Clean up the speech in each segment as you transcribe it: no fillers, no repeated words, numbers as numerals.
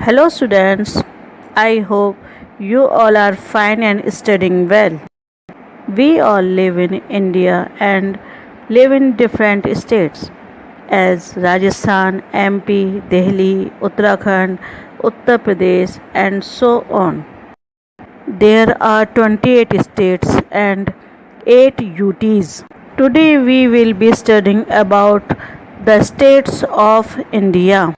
Hello, students. I hope you all are fine and studying well. We all live in India and live in different states as Rajasthan, MP, Delhi, Uttarakhand, Uttar Pradesh, and so on. There are 28 states and 8 UTs. Today we will be studying about the states of India.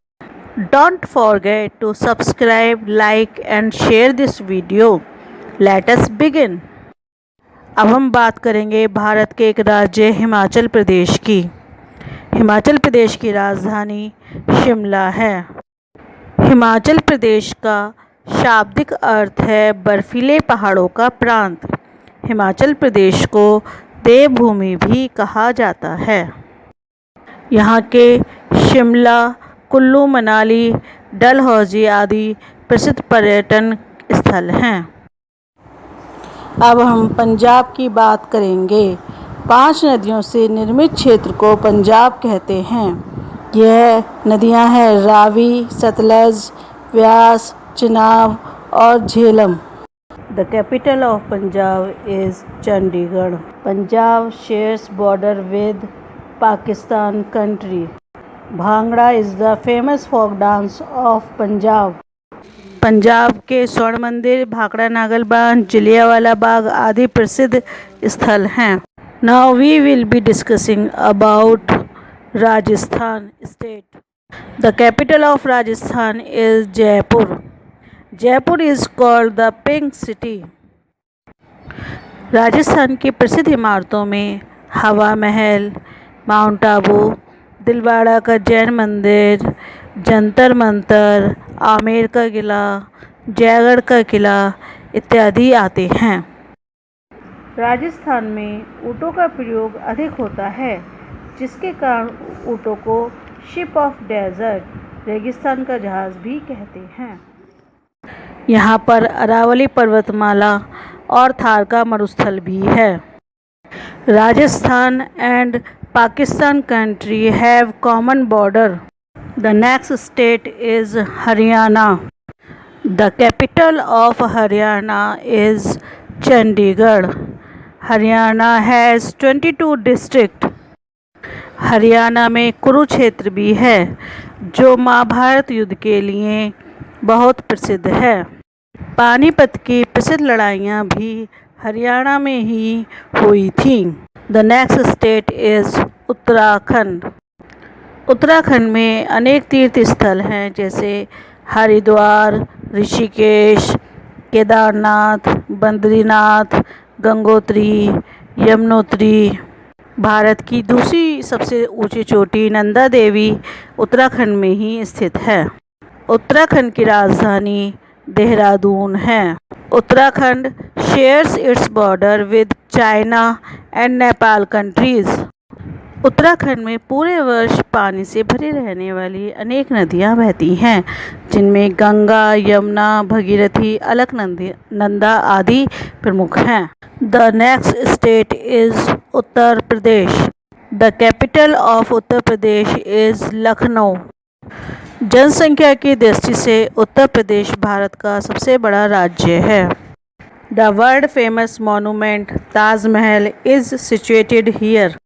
Don't forget to subscribe, like and share this video. Let us begin. अब हम बात करेंगे भारत के एक राज्य हिमाचल प्रदेश की। हिमाचल प्रदेश की राजधानी शिमला है। हिमाचल प्रदेश का शाब्दिक अर्थ है बर्फीले पहाड़ों का प्रांत। हिमाचल प्रदेश को देवभूमि भी कहा जाता है। यहाँ के शिमला, कुल्लू मनाली, डलहौजी आदि प्रसिद्ध पर्यटन स्थल हैं। अब हम पंजाब की बात करेंगे। 5 नदियों से निर्मित क्षेत्र को पंजाब कहते हैं। यह नदियां हैं रावी, सतलज, व्यास, चिनाब और Jhelum. The capital of Punjab is Chandigarh. Punjab shares border with Pakistan country. Bhangra is the famous folk dance of Punjab. Punjab के स्वर्ण मंदिर, भाखड़ा नागल बांध, जलियांवाला बाग आदि प्रसिद्ध स्थल हैं। Now we will be discussing about Rajasthan state. The capital of Rajasthan is Jaipur. Jaipur is called the pink city. Rajasthan की प्रसिद्ध इमारतों में हवा महल, माउंट आबू, दिलवाड़ा का जैन मंदिर, जंतर मंतर, आमेर का किला, जयगढ़ का किला इत्यादि आते हैं। राजस्थान में ऊँटों का प्रयोग अधिक होता है, जिसके कारण ऊँटों को शिप ऑफ डेजर्ट, रेगिस्तान का जहाज भी कहते हैं। यहाँ पर अरावली पर्वतमाला और थार का मरुस्थल भी है। Rajasthan and Pakistan country have common border. The next state is Haryana. The capital of Haryana is Chandigarh. Haryana has 22 districts. Haryana में कुरुक्षेत्र भी है, जो महाभारत युद्ध के लिए बहुत प्रसिद्ध है। पानीपत की प्रसिद्ध लड़ाइयाँ भी हरियाणा में ही हुई थी। The next state is Uttarakhand. Uttarakhand में अनेक तीर्थ स्थल हैं, जैसे हरिद्वार, ऋषिकेश, केदारनाथ, बद्रीनाथ, गंगोत्री, यमुनोत्री। भारत की दूसरी सबसे ऊंची चोटी नंदा देवी उत्तराखंड में ही स्थित है। उत्तराखंड की राजधानी देहरादून है। Uttarakhand shares its border with China and Nepal countries. Uttarakhand में पूरे वर्ष पानी से भरी रहने वाली अनेक नदियां बहती हैं, जिनमें गंगा, यमुना, भगीरथी, अलकनंदा आदि प्रमुख हैं। The next state is Uttar Pradesh. The capital of Uttar Pradesh is Lucknow. जनसंख्या की दृष्टि से उत्तर प्रदेश भारत का सबसे बड़ा राज्य है। The world famous monument Taj Mahal is situated here.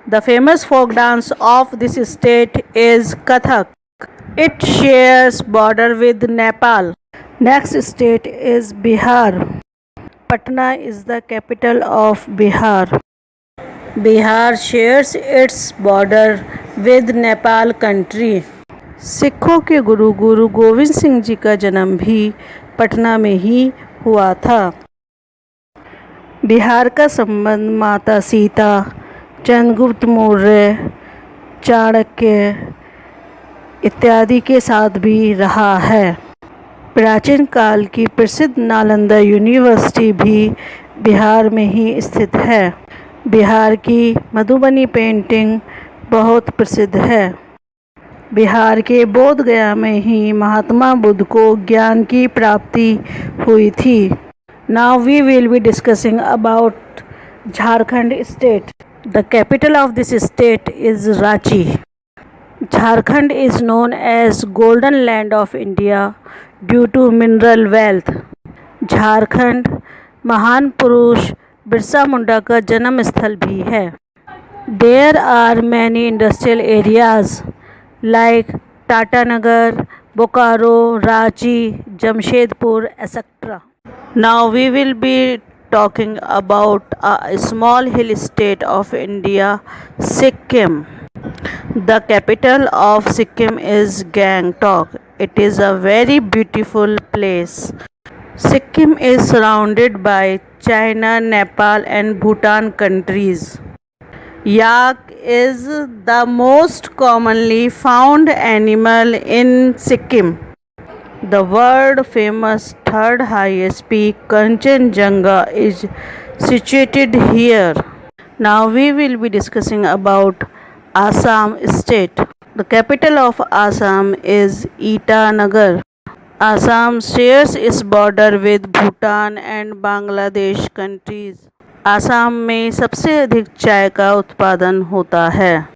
The famous folk dance of this state is Kathak. It shares border with Nepal. Next state is Bihar. Patna is the capital of Bihar. Bihar shares its border with Nepal country. सिखों के गुरु गोविंद सिंह जी का जन्म भी पटना में ही हुआ था। बिहार का संबंध माता सीता, चंद्रगुप्त मौर्य, चाणक्य इत्यादि के साथ भी रहा है। प्राचीन काल की प्रसिद्ध नालंदा यूनिवर्सिटी भी बिहार में ही स्थित है। बिहार की मधुबनी पेंटिंग बहुत प्रसिद्ध है। बिहार के बोध गया में ही महात्मा बुद्ध को ज्ञान की प्राप्ति हुई थी। Now we will be discussing about Jharkhand state. The capital of this state is Ranchi. Jharkhand is known as Golden Land of India due to mineral wealth. Jharkhand महान पुरुष बिरसा मुंडा का जन्म स्थल भी है. There are many industrial areas like Tatanagar, Bokaro, Ranchi, Jamshedpur, etc. Now we will be talking about a small hill state of India, Sikkim. The capital of Sikkim is Gangtok. It is a very beautiful place. Sikkim is surrounded by China, Nepal and Bhutan countries. Yak is the most commonly found animal in Sikkim. The world famous third highest peak Kanchenjunga is situated here. Now we will be discussing about Assam state. The capital of Assam is Itanagar. Assam shares its border with Bhutan and Bangladesh countries. Assam में सबसे अधिक चाय का उत्पादन होता है.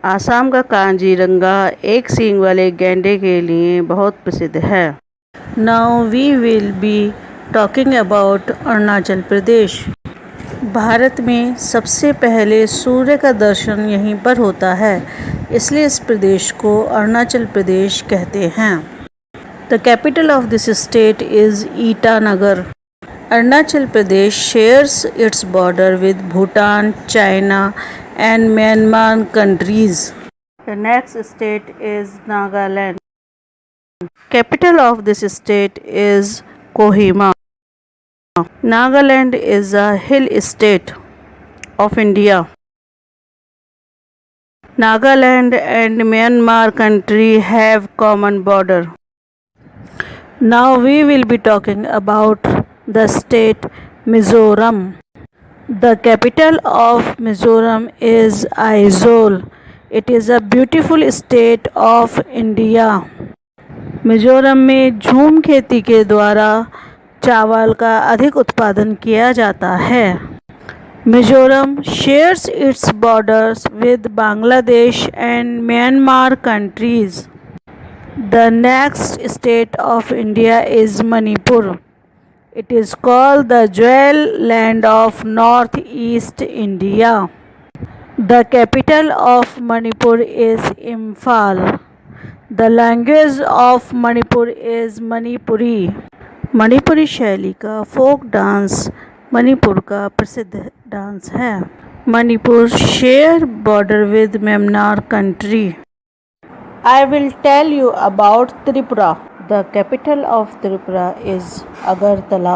आसाम का कांजीरंगा एक सींग वाले गैंडे के लिए बहुत प्रसिद्ध है. Now we will be talking about Arunachal Pradesh. Bharat में सबसे पहले सूर्य का दर्शन यहीं पर होता है, इसलिए इस प्रदेश को अरुणाचल प्रदेश कहते हैं. The capital of this state is Itanagar. Arunachal Pradesh shares its border with Bhutan, China and Myanmar countries. The next state is Nagaland. Capital of this state is Kohima. Nagaland is a hill state of India. Nagaland and Myanmar country have common border. Now we will be talking about the state Mizoram. The capital of Mizoram is Aizawl. It is a beautiful state of India. Mizoram में झूम खेती के द्वारा चावल का अधिक उत्पादन किया जाता है. Mizoram shares its borders with Bangladesh and Myanmar countries. The next state of India is Manipur. It is called the jewel land of northeast India. The capital of Manipur is Imphal. The language of Manipur is Manipuri. Manipuri शैली का folk dance Manipur का प्रसिद्ध dance है. Manipur share border with Myanmar country. I will tell you about Tripura. The capital of Tripura is Agartala.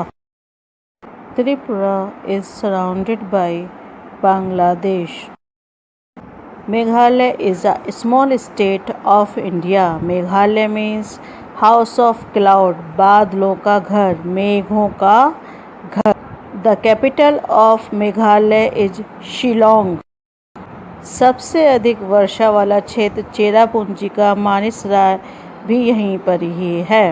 Tripura is surrounded by Bangladesh. Meghalaya is a small state of India. Meghalaya means house of cloud, बादलों का घर, मेघों का घर. The capital of Meghalaya is Shillong. सबसे अधिक वर्षा वाला क्षेत्र चेरापूंजी का मानसरोवर भी यहीं पर ही है.